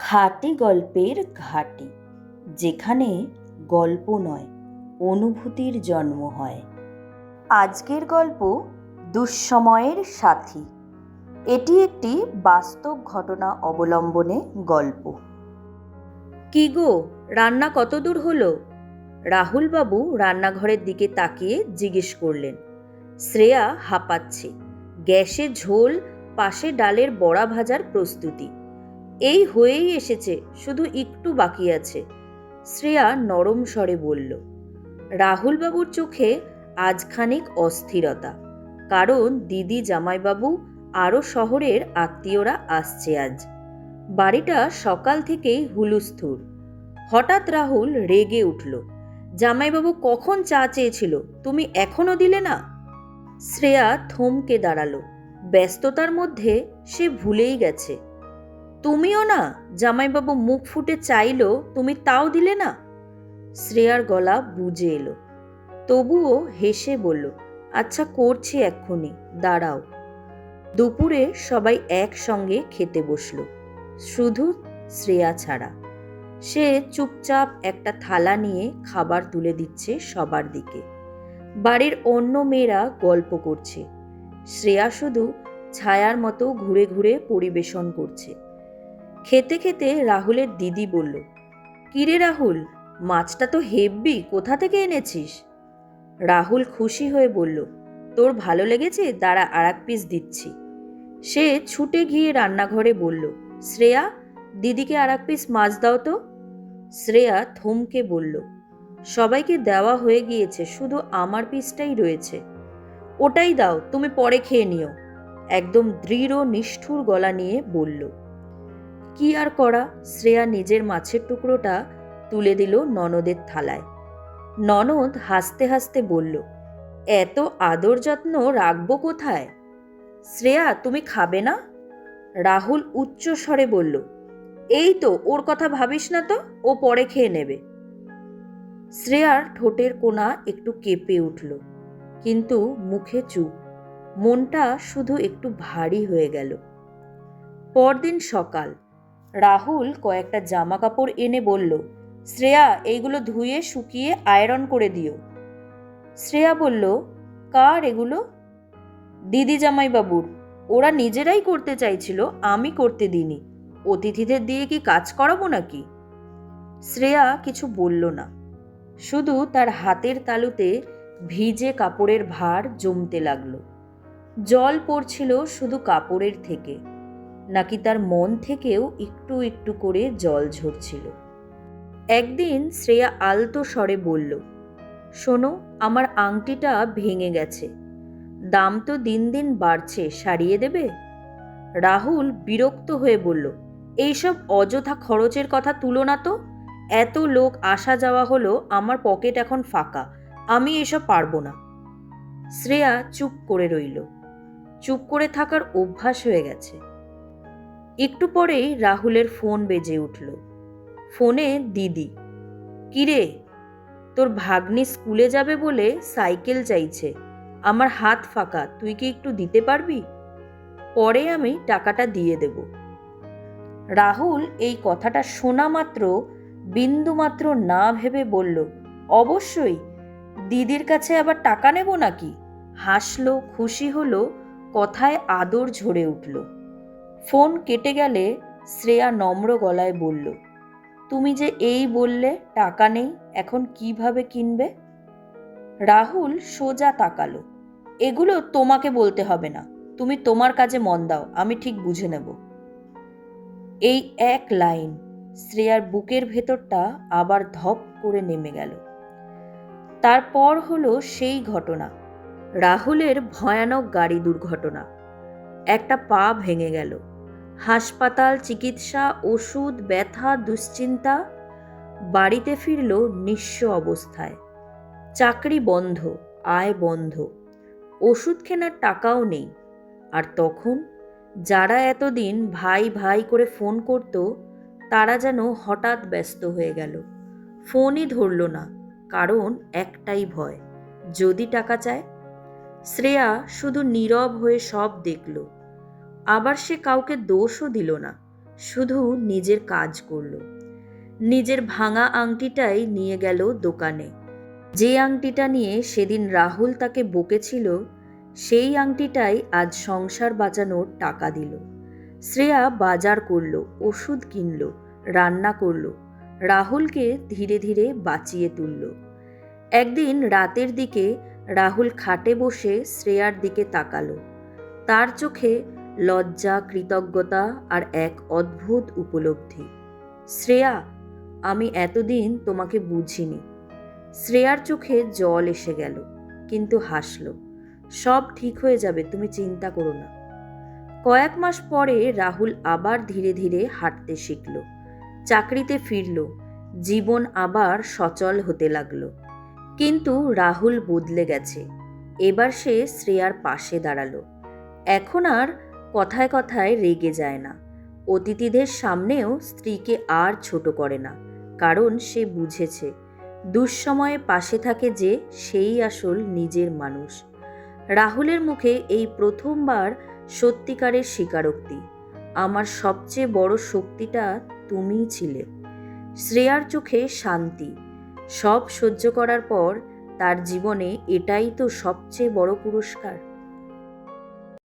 হাটি গল্পের ঘাঁটি, যেখানে গল্প নয় অনুভূতির জন্ম হয়। আজকের গল্প দুঃসময়ের সাথী। এটি একটি বাস্তব ঘটনা অবলম্বনে গল্প। কি গো, রান্না কত দূর হলো? রাহুলবাবু রান্নাঘরের দিকে তাকিয়ে জিজ্ঞেস করলেন। শ্রেয়া হাঁপাচ্ছে। গ্যাসে ঝোল, পাশে ডালের বড়া ভাজার প্রস্তুতি। এই হয়েই এসেছে, শুধু একটু বাকি আছে, শ্রেয়া নরম স্বরে বলল। রাহুলবাবুর চোখে আজ খানিক অস্থিরতা, কারণ দিদি, জামাইবাবু আরও শহরের আত্মীয়রা আসছে আজ। বাড়িটা সকাল থেকেই হুলুস্থুল। হঠাৎ রাহুল রেগে উঠল। জামাইবাবু কখন চা চেয়েছিল, তুমি এখনো দিলে না? শ্রেয়া থমকে দাঁড়ালো। ব্যস্ততার মধ্যে সে ভুলেই গেছে। তুমিও না, জামাইবাবু মুখ ফুটে চাইলো, তুমি তাও দিলে না। শ্রেয়ার গলা বুজে এলো, তবুও হেসে বলল, আচ্ছা করছি এক্ষুনি, দাঁড়াও। দুপুরে সবাই একসঙ্গে খেতে বসলো, শুধু শ্রেয়া ছাড়া। সে চুপচাপ একটা থালা নিয়ে খাবার তুলে দিচ্ছে সবার দিকে। বাড়ির অন্য মেয়েরা গল্প করছে, শ্রেয়া শুধু ছায়ার মতো ঘুরে ঘুরে পরিবেশন করছে। খেতে খেতে রাহুলের দিদি বলল, কিরে রাহুল, মাছটা তো হেব্বি, কোথা থেকে এনেছিস? রাহুল খুশি হয়ে বলল, তোর ভালো লেগেছে, দাঁড়া আর এক পিস দিচ্ছি। সে ছুটে গিয়ে রান্নাঘরে বলল, শ্রেয়া, দিদিকে আর এক পিস মাছ দাও তো। শ্রেয়া থমকে বলল, সবাইকে দেওয়া হয়ে গিয়েছে, শুধু আমার পিসটাই রয়েছে। ওটাই দাও, তুমি পরে খেয়ে নিও, একদম দৃঢ় নিষ্ঠুর গলা নিয়ে বলল। কি আর করা, শ্রেয়া নিজের মাছের টুকরোটা তুলে দিল ননদের থালায়। ননদ হাসতে হাসতে বলল, এত আদর যত্ন রাখবো কোথায়? শ্রেয়া, তুমি খাবে না? রাহুল উচ্চ স্বরে বলল, এই তো, ওর কথা ভাবিস না তো, ও পরে খেয়ে নেবে। শ্রেয়ার ঠোঁটের কোণা একটু কেঁপে উঠল, কিন্তু মুখে চুপ। মনটা শুধু একটু ভারী হয়ে গেল। পরদিন সকাল, রাহুল কয়েকটা জামা কাপড় এনে বলল, শ্রেয়া, এইগুলো ধুয়ে শুকিয়ে আয়রন করে দিও। শ্রেয়া বলল, কার এগুলো? দিদি, জামাইবাবুর। ওরা নিজেরাই করতে চাইছিল, আমি করতে দিইনি। অতিথিদের দিয়ে কি কাজ করাবো নাকি? শ্রেয়া কিছু বলল না, শুধু তার হাতের তালুতে ভিজে কাপড়ের ভার জমতে লাগলো। জল পড়ছিল শুধু কাপড়ের থেকে, নাকি তার মন থেকেও একটু একটু করে জল ঝরছিল। একদিন শ্রেয়া আলতো স্বরে বলল, শোনো, আমার আংটিটা ভেঙে গেছে, দাম তো দিন দিন বাড়ছে, সারিয়ে দেবে? রাহুল বিরক্ত হয়ে বলল, এইসব অযথা খরচের কথা তুলো না তো। এত লোক আসা যাওয়া হলো, আমার পকেট এখন ফাঁকা, আমি এসব পারবো না। শ্রেয়া চুপ করে রইল। চুপ করে থাকার অভ্যাস হয়ে গেছে। একটু পরেই রাহুলের ফোন বেজে উঠল। ফোনে দিদি। কিরে, তোর ভাগ্নি স্কুলে যাবে বলে সাইকেল চাইছে, আমার হাত ফাঁকা, তুই কি একটু দিতে পারবি? পরে আমি টাকাটা দিয়ে দেব। রাহুল এই কথাটা শোনা মাত্র বিন্দুমাত্র না ভেবে বলল, অবশ্যই, দিদির কাছে আবার টাকা নেব নাকি? হাসলো, খুশি হলো, কথায় আদর ঝরে উঠল। ফোন কেটে গেলে শ্রেয়া নম্র গলায় বলল, তুমি যে এই বললে টাকা নেই, এখন কিভাবে কিনবে? রাহুল সোজা তাকালো, এগুলো তোমাকে বলতে হবে না, তুমি তোমার কাজে মন দাও, আমি ঠিক বুঝে নেব। এই এক লাইন শ্রেয়ার বুকের ভেতরটা আবার ধপ করে নেমে গেল। তারপর হলো সেই ঘটনা, রাহুলের ভয়ানক গাড়ি দুর্ঘটনা। একটা পা ভেঙে গেল। হাসপাতাল, চিকিৎসা, ওষুধ, ব্যথা, দুশ্চিন্তা। বাড়িতে ফিরল নিঃস্ব অবস্থায়। চাকরি বন্ধ, আয় বন্ধ, ওষুধ কেনার টাকাও নেই। আর তখন যারা এতদিন ভাই ভাই করে ফোন করত, তারা যেন হঠাৎ ব্যস্ত হয়ে গেল। ফোনই ধরল না, কারণ একটাই ভয়, যদি টাকা চায়। শ্রেয়া শুধু নীরব হয়ে সব দেখল। আবার সে কাউকে দোষও দিল না, শুধু নিজের কাজ করল। নিজের ভাঙা আংটিটাই নিয়ে গেল দোকানে। যে আংটিটা নিয়ে সেদিন রাহুল তাকে বকেছিল, সেই আংটিটাই আজ সংসার বাঁচানোর টাকা দিল। শ্রেয়া বাজার করলো, ওষুধ কিনল, রান্না করলো, রাহুলকে ধীরে ধীরে বাঁচিয়ে তুলল। একদিন রাতের দিকে রাহুল খাটে বসে শ্রেয়ার দিকে তাকালো। তার চোখে লজ্জা, কৃতজ্ঞতা আর এক অদ্ভুত উপলব্ধি। শ্রেয়া, আমি এতদিন তোমাকে বুঝিনি। শ্রেয়ার চোখে জল এসে গেল, কিন্তু হাসল। সব ঠিক হয়ে যাবে, তুমি চিন্তা করো না। কয়েক মাস পরে রাহুল আবার ধীরে ধীরে হাঁটতে শিখল, চাকরিতে ফিরল, জীবন আবার সচল হতে লাগলো। কিন্তু রাহুল বদলে গেছে। এবার সে শ্রেয়ার পাশে দাঁড়ালো। এখন আর কথায় কথায় রেগে যায় না। অতিথিদের সামনেও স্ত্রীকে আর ছোট করে না, কারণ সে বুঝেছে দুঃসময়ে পাশে থাকে যে, সেই আসল নিজের মানুষ। রাহুলের মুখে এই প্রথমবার সত্যিকারের স্বীকারোক্তি, আমার সবচেয়ে বড় শক্তিটা তুমিই ছিলে। শ্রেয়ার চোখে শান্তি। সব সহ্য করার পর তার জীবনে এটাই তো সবচেয়ে বড় পুরস্কার।